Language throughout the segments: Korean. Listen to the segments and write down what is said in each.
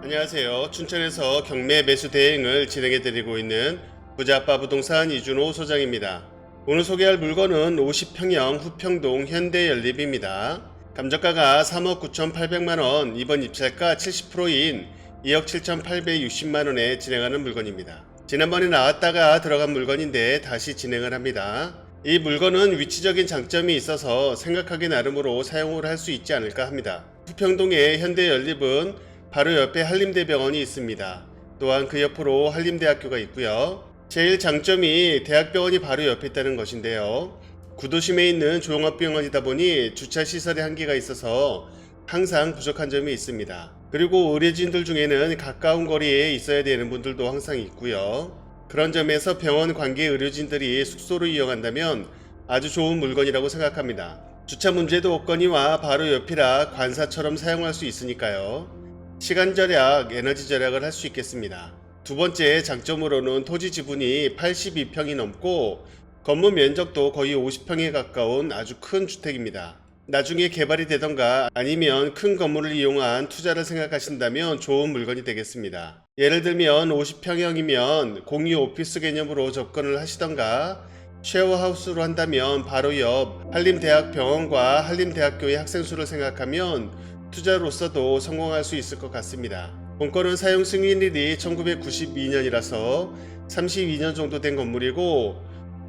안녕하세요. 춘천에서 경매 매수 대행을 진행해드리고 있는 부자아빠 부동산 이준호 소장입니다. 오늘 소개할 물건은 50평형 후평동 현대연립입니다. 감정가가 3억 9,800만원, 이번 입찰가 70%인 2억 7,860만원에 진행하는 물건입니다. 지난번에 나왔다가 들어간 물건인데 다시 진행을 합니다. 이 물건은 위치적인 장점이 있어서 생각하기 나름으로 사용을 할 수 있지 않을까 합니다. 후평동의 현대연립은 바로 옆에 한림대병원이 있습니다. 또한 그 옆으로 한림대학교가 있고요. 제일 장점이 대학병원이 바로 옆에 있다는 것인데요. 구도심에 있는 종합병원이다 보니 주차시설에 한계가 있어서 항상 부족한 점이 있습니다. 그리고 의료진들 중에는 가까운 거리에 있어야 되는 분들도 항상 있고요. 그런 점에서 병원 관계 의료진들이 숙소로 이용한다면 아주 좋은 물건이라고 생각합니다. 주차 문제도 없거니와 바로 옆이라 관사처럼 사용할 수 있으니까요. 시간 절약, 에너지 절약을 할 수 있겠습니다. 두 번째 장점으로는 토지 지분이 82평이 넘고 건물 면적도 거의 50평에 가까운 아주 큰 주택입니다. 나중에 개발이 되던가 아니면 큰 건물을 이용한 투자를 생각하신다면 좋은 물건이 되겠습니다. 예를 들면 50평형이면 공유 오피스 개념으로 접근을 하시던가 쉐어하우스로 한다면 바로 옆 한림대학병원과 한림대학교의 학생 수를 생각하면 투자로서도 성공할 수 있을 것 같습니다. 본건은 사용 승인일이 1992년이라서 32년 정도 된 건물이고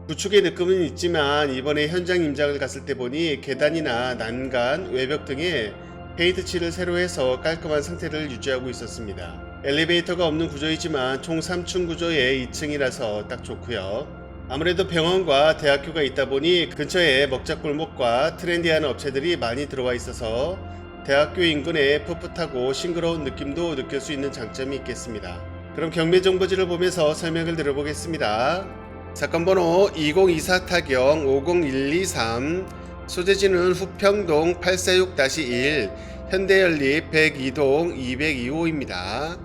구축의 느낌은 있지만 이번에 현장 임장을 갔을 때 보니 계단이나 난간, 외벽 등에 페인트 칠을 새로 해서 깔끔한 상태를 유지하고 있었습니다. 엘리베이터가 없는 구조이지만 총 3층 구조의 2층이라서 딱 좋고요. 아무래도 병원과 대학교가 있다 보니 근처에 먹자골목과 트렌디한 업체들이 많이 들어와 있어서 대학교 인근에 풋풋하고 싱그러운 느낌도 느낄 수 있는 장점이 있겠습니다. 그럼 경매 정보지를 보면서 설명을 드려보겠습니다. 사건 번호 2024-50123, 소재지는 후평동 846-1 현대연립 102동 202호입니다.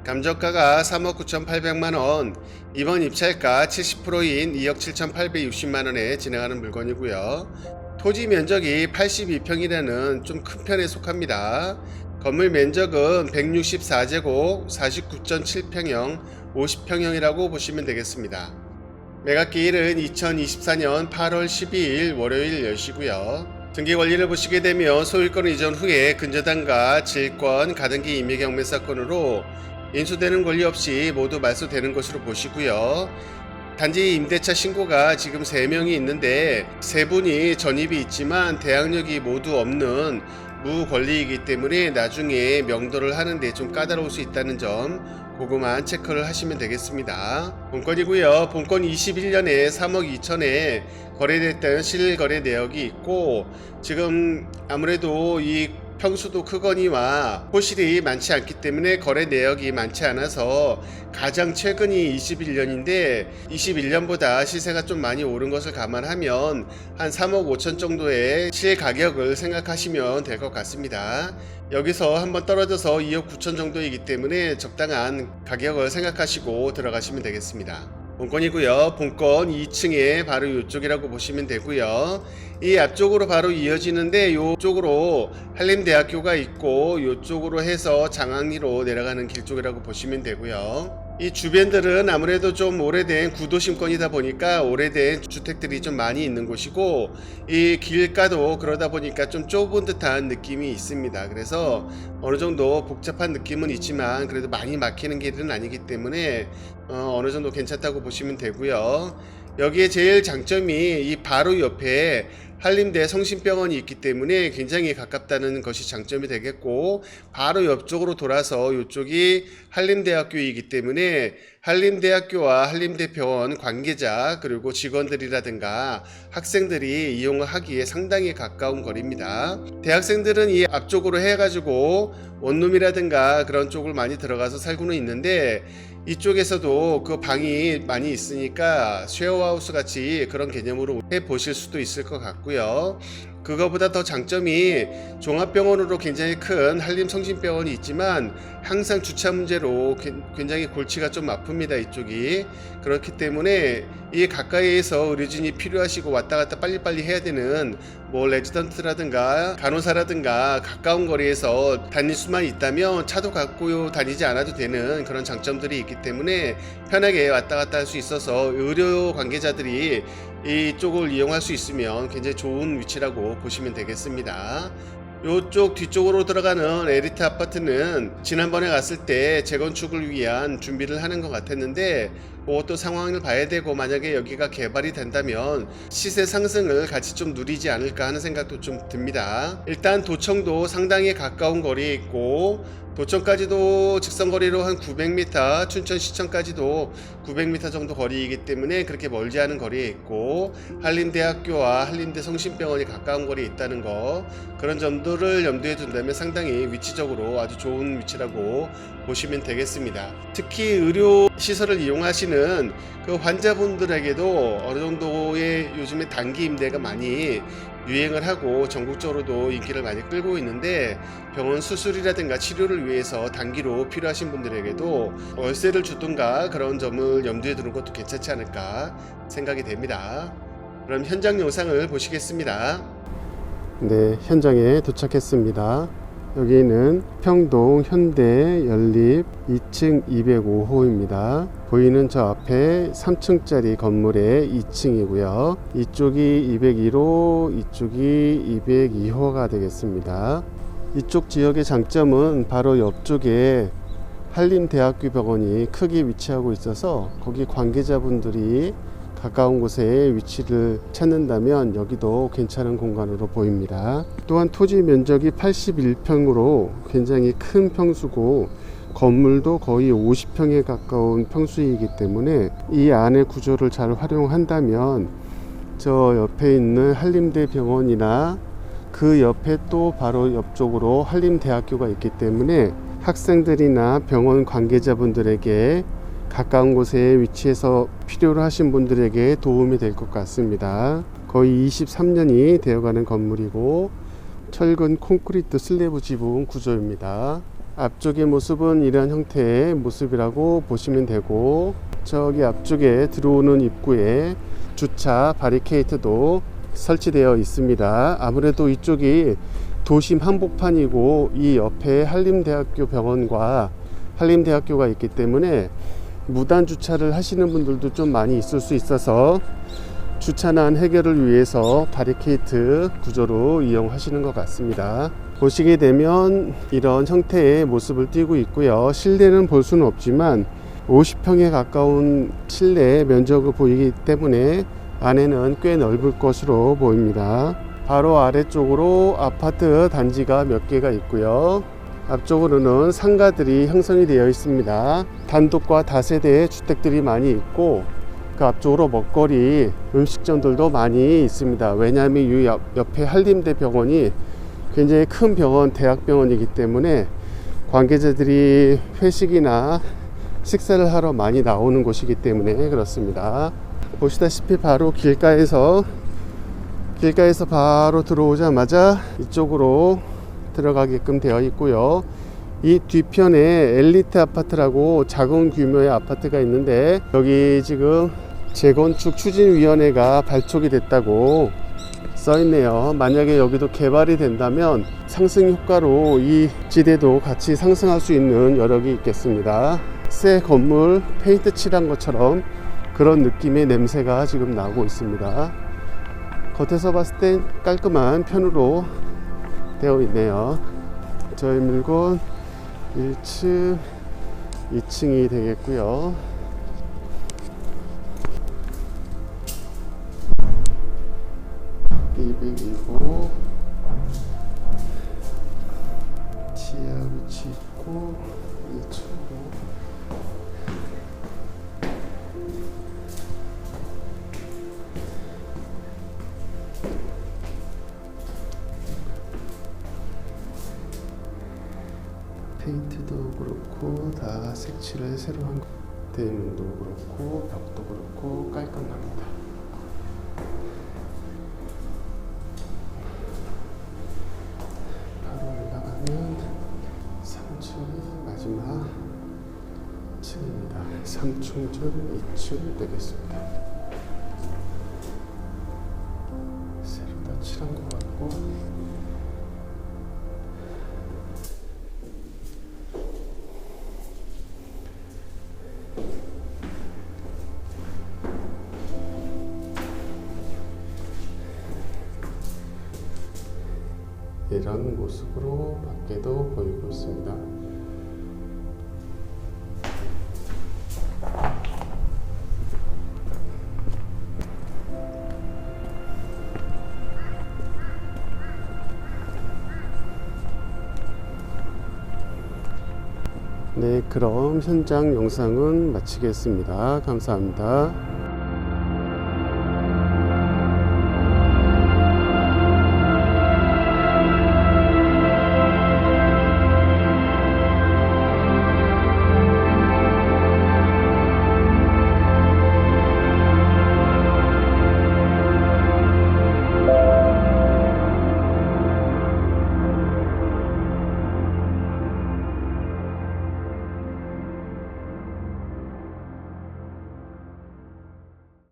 감정가가 3억 9,800만원, 이번 입찰가 70%인 2억 7,860만원에 진행하는 물건이고요. 토지 면적이 82평이라는 좀 큰 편에 속합니다. 건물 면적은 164제곱 49.7평형 50평형이라고 보시면 되겠습니다. 매각기일은 2024년 8월 12일 월요일 10시고요. 등기관리를 보시게 되면 소유권 이전 후에 근저당과 질권, 가등기 임의경매 사건으로 인수되는 권리 없이 모두 말소되는 것으로 보시고요. 단지 임대차 신고가 지금 3명이 있는데 3분이 전입이 있지만 대항력이 모두 없는 무권리이기 때문에 나중에 명도를 하는데 좀 까다로울 수 있다는 점 그거만 체크를 하시면 되겠습니다. 본건이고요. 본건 21년에 3억 2천에 거래됐다는 실거래 내역이 있고 지금 아무래도 이 평수도 크거니와 호실이 많지 않기 때문에 거래 내역이 많지 않아서 가장 최근이 21년인데 21년보다 시세가 좀 많이 오른 것을 감안하면 한 3억 5천 정도의 실가격을 생각하시면 될 것 같습니다. 여기서 한번 떨어져서 2억 9천 정도이기 때문에 적당한 가격을 생각하시고 들어가시면 되겠습니다. 본건이고요. 본건 2층에 바로 이쪽이라고 보시면 되고요. 이 앞쪽으로 바로 이어지는데 이쪽으로 한림대학교가 있고 이쪽으로 해서 장항리로 내려가는 길 쪽이라고 보시면 되고요. 이 주변들은 아무래도 좀 오래된 구도심권이다 보니까 오래된 주택들이 좀 많이 있는 곳이고 이 길가도 그러다 보니까 좀 좁은 듯한 느낌이 있습니다. 그래서 어느 정도 복잡한 느낌은 있지만 그래도 많이 막히는 길은 아니기 때문에 어느 정도 괜찮다고 보시면 되고요. 여기에 제일 장점이 이 바로 옆에 한림대 성심병원이 있기 때문에 굉장히 가깝다는 것이 장점이 되겠고 바로 옆쪽으로 돌아서 이쪽이 한림대학교이기 때문에 한림대학교와 한림대병원 관계자 그리고 직원들이라든가 학생들이 이용을 하기에 상당히 가까운 거리입니다. 대학생들은 이 앞쪽으로 해가지고 원룸이라든가 그런 쪽을 많이 들어가서 살고는 있는데 이쪽에서도 그 방이 많이 있으니까 쉐어하우스 같이 그런 개념으로 해 보실 수도 있을 것 같고요. 그거보다 더 장점이 종합병원으로 굉장히 큰 한림성심병원이 있지만 항상 주차 문제로 굉장히 골치가 좀 아픕니다. 이쪽이. 그렇기 때문에 이 가까이에서 의료진이 필요하시고 왔다 갔다 빨리빨리 해야 되는 뭐 레지던트라든가 간호사라든가 가까운 거리에서 다닐 수만 있다면 차도 갖고 다니지 않아도 되는 그런 장점들이 있기 때문에 편하게 왔다 갔다 할 수 있어서 의료 관계자들이 이쪽을 이용할 수 있으면 굉장히 좋은 위치라고 보시면 되겠습니다. 이쪽 뒤쪽으로 들어가는 엘리트 아파트는 지난번에 갔을 때 재건축을 위한 준비를 하는 것 같았는데 그것도 상황을 봐야 되고, 만약에 여기가 개발이 된다면 시세 상승을 같이 좀 누리지 않을까 하는 생각도 좀 듭니다. 일단 도청도 상당히 가까운 거리에 있고, 도청까지도 직선거리로 한 900m, 춘천시청까지도 900m 정도 거리이기 때문에 그렇게 멀지 않은 거리에 있고, 한림대학교와 한림대 성심병원이 가까운 거리에 있다는 거, 그런 점들을 염두에 둔다면 상당히 위치적으로 아주 좋은 위치라고 보시면 되겠습니다. 특히 의료시설을 이용하시는 그 환자분들에게도 어느 정도의 요즘에 단기 임대가 많이 유행을 하고 전국적으로도 인기를 많이 끌고 있는데, 병원 수술이라든가 치료를 위해서 단기로 필요하신 분들에게도 월세를 주든가 그런 점을 염두에 두는 것도 괜찮지 않을까 생각이 됩니다. 그럼 현장 영상을 보시겠습니다. 네, 현장에 도착했습니다. 여기는 평동 현대 연립 2층 205호입니다. 보이는 저 앞에 3층짜리 건물의 2층이고요. 이쪽이 201호, 이쪽이 202호가 되겠습니다. 이쪽 지역의 장점은 바로 옆쪽에 한림대학교 병원이 크게 위치하고 있어서 거기 관계자분들이 가까운 곳에 위치를 찾는다면 여기도 괜찮은 공간으로 보입니다. 또한 토지 면적이 81평으로 굉장히 큰 평수고 건물도 거의 50평에 가까운 평수이기 때문에 이 안의 구조를 잘 활용한다면 저 옆에 있는 한림대 병원이나 그 옆에 또 바로 옆쪽으로 한림대학교가 있기 때문에 학생들이나 병원 관계자분들에게 가까운 곳에 위치해서 필요로 하신 분들에게 도움이 될 것 같습니다. 거의 23년이 되어가는 건물이고 철근 콘크리트 슬래브 지붕 구조입니다. 앞쪽의 모습은 이런 형태의 모습이라고 보시면 되고, 저기 앞쪽에 들어오는 입구에 주차 바리케이트도 설치되어 있습니다. 아무래도 이쪽이 도심 한복판이고 이 옆에 한림대학교 병원과 한림대학교가 있기 때문에 무단 주차를 하시는 분들도 좀 많이 있을 수 있어서 주차난 해결을 위해서 바리케이트 구조로 이용하시는 것 같습니다. 보시게 되면 이런 형태의 모습을 띠고 있고요. 실내는 볼 수는 없지만 50평에 가까운 실내 면적을 보이기 때문에 안에는 꽤 넓을 것으로 보입니다. 바로 아래쪽으로 아파트 단지가 몇 개가 있고요. 앞쪽으로는 상가들이 형성이 되어 있습니다. 단독과 다세대 주택들이 많이 있고 그 앞쪽으로 먹거리 음식점들도 많이 있습니다. 왜냐하면 이 옆에 한림대 병원이 굉장히 큰 병원, 대학병원이기 때문에 관계자들이 회식이나 식사를 하러 많이 나오는 곳이기 때문에 그렇습니다. 보시다시피 바로 길가에서 바로 들어오자마자 이쪽으로 들어가게끔 되어 있고요. 이 뒤편에 엘리트 아파트라고 작은 규모의 아파트가 있는데 여기 지금 재건축 추진위원회가 발족이 됐다고 써있네요. 만약에 여기도 개발이 된다면 상승 효과로 이 지대도 같이 상승할 수 있는 여력이 있겠습니다. 새 건물 페인트 칠한 것처럼 그런 느낌의 냄새가 지금 나고 있습니다. 겉에서 봤을 땐 깔끔한 편으로 되어 있네요. 저희 물건 1층, 2층이 되겠고요. (202호) 지하 위치 있고 2층으로 페인트도 그렇고 다 색칠을 새로 한 거. 대문도 그렇고 벽도 그렇고 깔끔합니다. 4층입니다. 3충전 2층 되겠습니다. 새로 다 칠한 것 같고, 이런 모습으로 밖에도 보이고 있습니다. 네, 그럼 현장 영상은 마치겠습니다. 감사합니다.